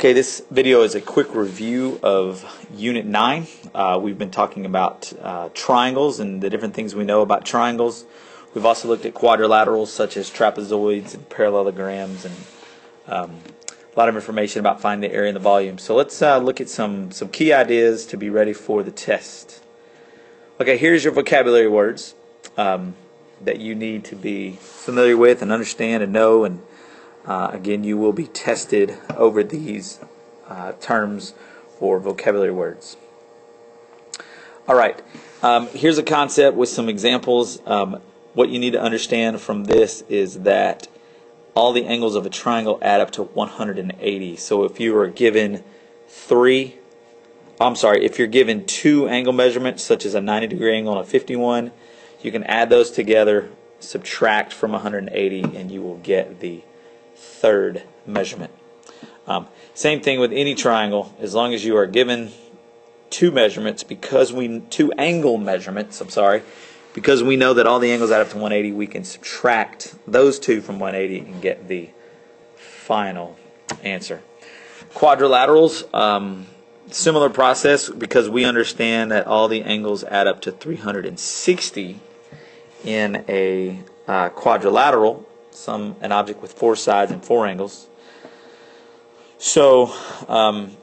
Okay, this video is a quick review of Unit 9. We've been talking about triangles and the different things we know about triangles. We've also looked at quadrilaterals such as trapezoids and parallelograms, and a lot of information about finding the area and the volume. So let's look at some key ideas to be ready for the test. Okay, here's your vocabulary words that you need to be familiar with and understand and know, and again, you will be tested over these terms or vocabulary words. All right, here's a concept with some examples. What you need to understand from this is that all the angles of a triangle add up to 180. So if you are given if you're given two angle measurements, such as a 90-degree angle and a 51, you can add those together, subtract from 180, and you will get the third measurement. Same thing with any triangle. As long as you are given two angle measurements, because we know that all the angles add up to 180, we can subtract those two from 180 and get the final answer. Quadrilaterals, similar process, because we understand that all the angles add up to 360 in a quadrilateral, an object with four sides and four angles. So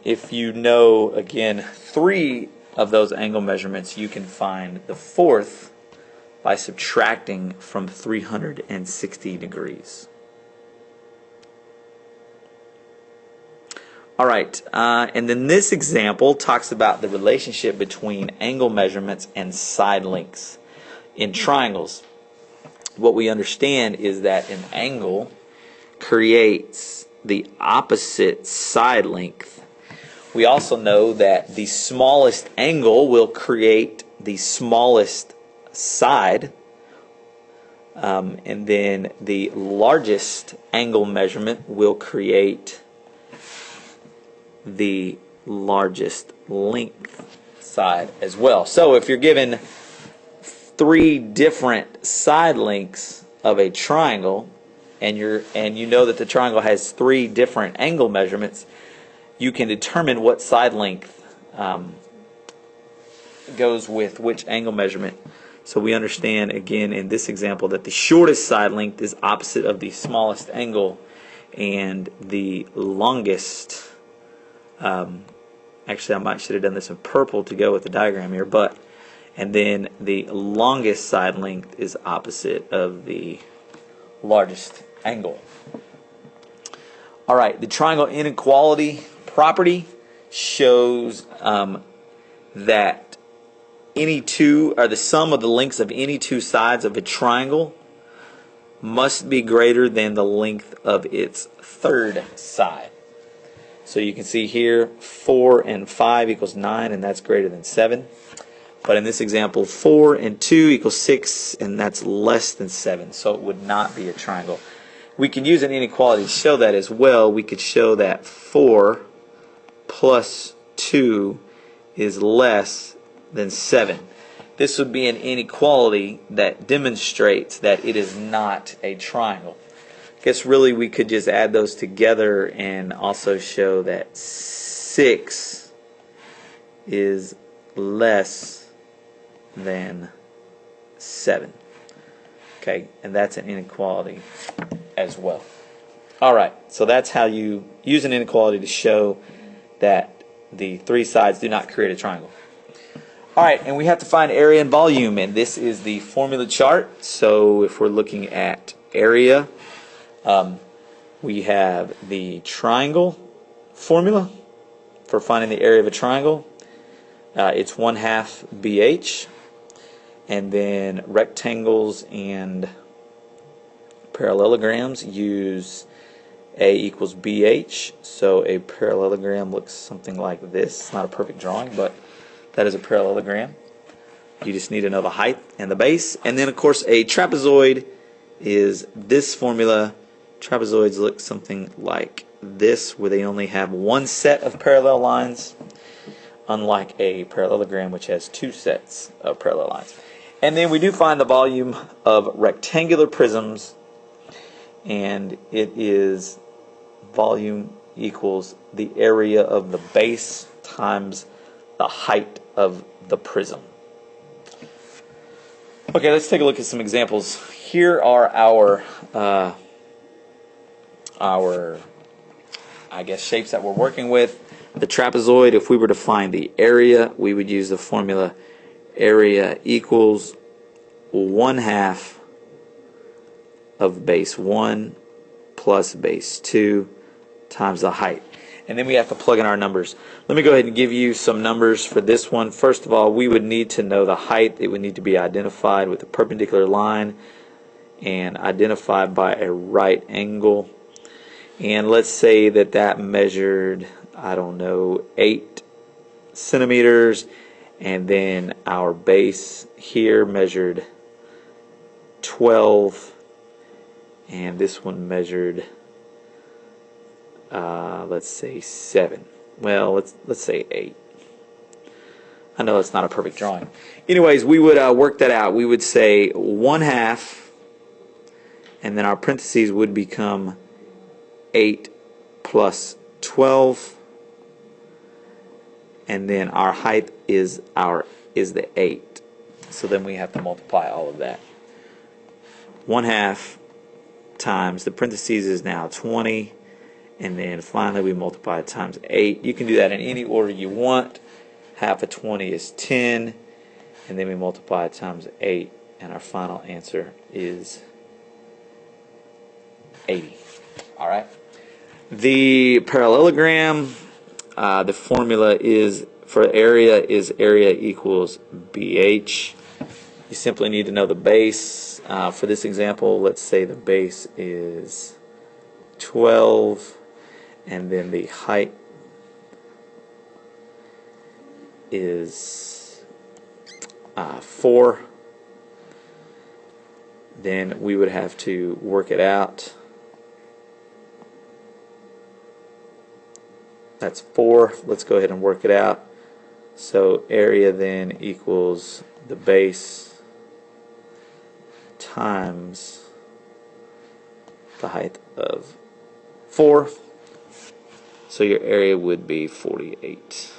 if you know, again, three of those angle measurements, you can find the fourth by subtracting from 360 degrees. All right, and then this example talks about the relationship between angle measurements and side lengths in triangles. What we understand is that an angle creates the opposite side length. We also know that the smallest angle will create the smallest side, and then the largest angle measurement will create the largest length side as well. So if you're given three different side lengths of a triangle, and you know that the triangle has three different angle measurements, you can determine what side length goes with which angle measurement. So we understand, again, in this example, that the shortest side length is opposite of the smallest angle, and the longest, actually I should have done this in purple to go with the diagram here, and then the longest side length is opposite of the largest angle. All right, the triangle inequality property shows that the sum of the lengths of any two sides of a triangle must be greater than the length of its third side. So you can see here 4 and 5 equals 9, and that's greater than 7. But in this example, 4 and 2 equals 6, and that's less than 7, so it would not be a triangle. We can use an inequality to show that as well. We could show that 4 plus 2 is less than 7. This would be an inequality that demonstrates that it is not a triangle. I guess really we could just add those together and also show that 6 is less than 7. Okay, and that's an inequality as well. All right, so that's how you use an inequality to show that the three sides do not create a triangle. All right, and we have to find area and volume, and this is the formula chart. So if we're looking at area, we have the triangle formula for finding the area of a triangle. It's 1/2 BH. And then rectangles and parallelograms use A equals BH. So a parallelogram looks something like this. It's not a perfect drawing, but that is a parallelogram. You just need to know the height and the base. And then, of course, a trapezoid is this formula. Trapezoids look something like this, where they only have one set of parallel lines, unlike a parallelogram, which has two sets of parallel lines. And then we do find the volume of rectangular prisms, and it is volume equals the area of the base times the height of the prism. Okay, let's take a look at some examples. Here are our I guess shapes that we're working with. The trapezoid, if we were to find the area, we would use the formula area equals 1/2 of base 1 plus base 2 times the height. And then we have to plug in our numbers. Let me go ahead and give you some numbers for this one. First of all, we would need to know the height. It would need to be identified with a perpendicular line and identified by a right angle. And let's say that that measured, I don't know, 8 centimeters. And then our base here measured 12. And this one measured, let's say 7. Well, let's say 8. I know it's not a perfect drawing. Anyways, we would work that out. We would say 1/2, and then our parentheses would become 8 plus 12, and then our height is the 8. So then we have to multiply all of that. 1/2 times the parentheses is now 20, and then finally we multiply it times 8. You can do that in any order you want. Half of 20 is 10, and then we multiply it times 8, and our final answer is 80. All right. The parallelogram, the formula is for area is area equals BH. You simply need to know the base. For this example, let's say the base is 12, and then the height is 4. Then we would have to work it out. That's 4. Let's go ahead and work it out. So area then equals the base times the height of 4. So your area would be 48.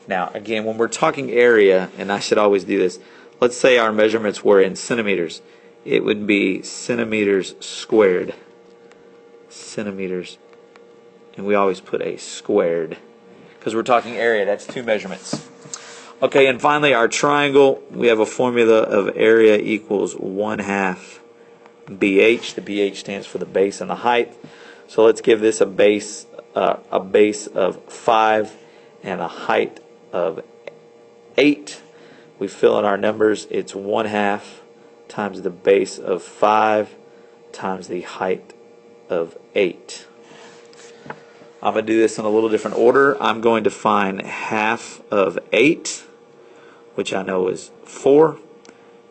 Now, again, when we're talking area, and I should always do this, let's say our measurements were in centimeters. It would be centimeters squared. Centimeters. And we always put a squared because we're talking area. That's 2 measurements. Okay, and finally our triangle, we have a formula of area equals 1/2 BH. The BH stands for the base and the height. So let's give this a base of 5 and a height of 8. We fill in our numbers. It's 1/2 times the base of 5 times the height of 8. I'm going to do this in a little different order. I'm going to find half of 8, which I know is 4,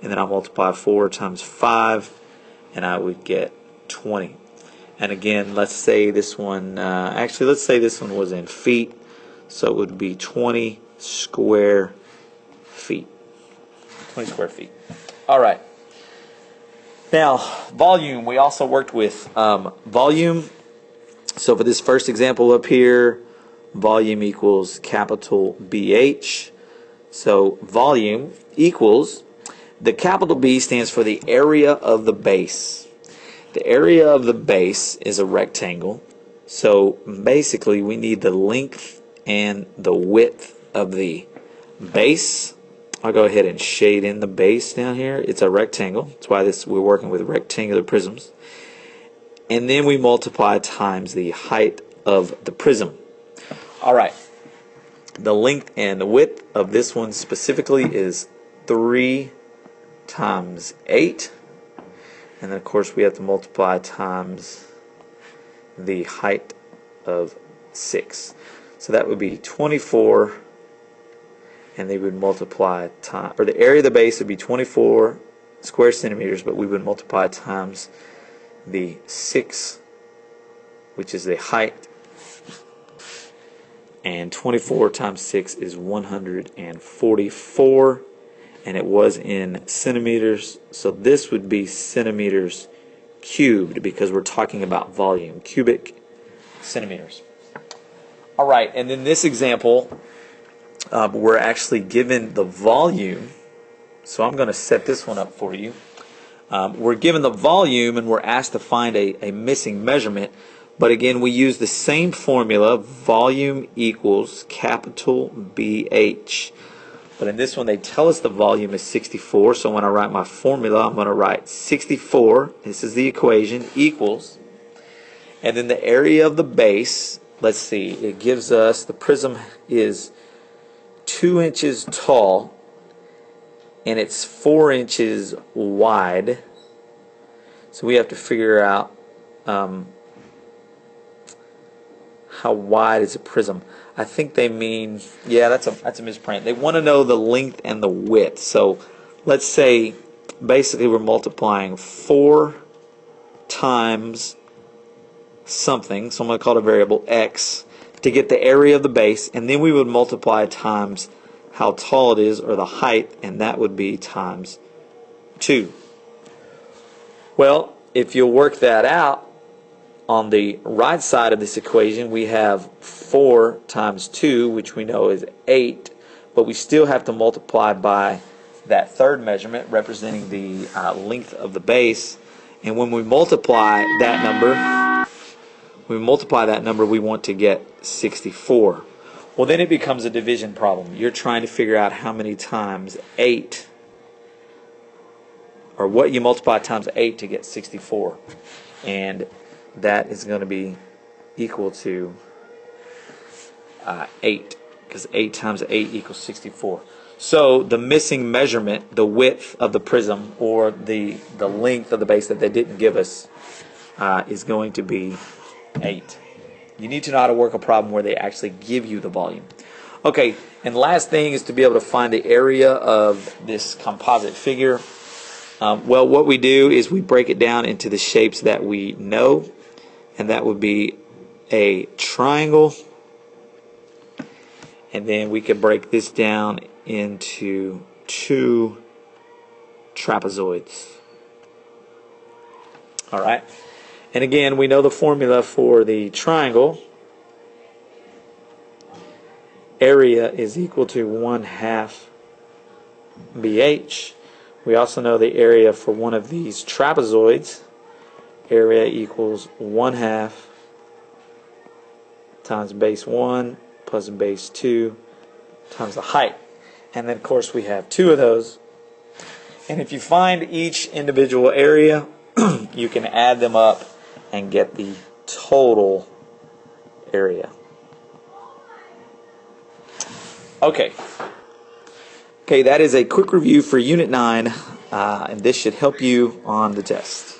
and then I'll multiply 4 times 5, and I would get 20. And again, let's say this one, let's say this one was in feet, so it would be 20 square feet. 20 square feet. All right. Now, volume. We also worked with volume. So for this first example up here, volume equals capital BH. So volume equals, the capital B stands for the area of the base. The area of the base is a rectangle. So basically we need the length and the width of the base. I'll go ahead and shade in the base down here. It's a rectangle. That's why we're working with rectangular prisms. And then we multiply times the height of the prism. All right. The length and the width of this one specifically is 3 times 8. And then, of course, we have to multiply times the height of 6. So that would be 24. And they would multiply times, or the area of the base would be 24 square centimeters, but we would multiply times the 6, which is the height, and 24 times 6 is 144, and it was in centimeters, so this would be centimeters cubed because we're talking about volume. Cubic centimeters. All right, and in this example, we're actually given the volume. So I'm going to set this one up for you. We're given the volume and we're asked to find a missing measurement. But again, we use the same formula, volume equals capital BH. But in this one, they tell us the volume is 64. So when I write my formula, I'm going to write 64, this is the equation, equals. And then the area of the base, let's see, it gives us, the prism is 2 inches tall and it's 4 inches wide. So we have to figure out how wide is a prism. I think they mean, yeah, that's a misprint. They want to know the length and the width. So let's say basically we're multiplying 4 times something, so I'm going to call it a variable x, to get the area of the base, and then we would multiply times how tall it is, or the height, and that would be times 2. Well, if you'll work that out, on the right side of this equation we have 4 times 2, which we know is 8, but we still have to multiply by that third measurement representing the length of the base, and when we multiply that number, we want to get 64. Well, then it becomes a division problem. You're trying to figure out how many times 8, or what you multiply times 8 to get 64, and that is going to be equal to 8, because 8 times 8 equals 64. So the missing measurement, the width of the prism, or the length of the base that they didn't give us, is going to be 8. You need to know how to work a problem where they actually give you the volume. Okay, and last thing is to be able to find the area of this composite figure. Well, what we do is we break it down into the shapes that we know, and that would be a triangle, and then we can break this down into 2 trapezoids. All right, and again, we know the formula for the triangle. Area is equal to 1/2 BH. We also know the area for one of these trapezoids. Area equals 1/2 times base 1 plus base 2 times the height. And then, of course, we have 2 of those. And if you find each individual area, you can add them up and get the total area. Okay, that is a quick review for Unit 9, and this should help you on the test.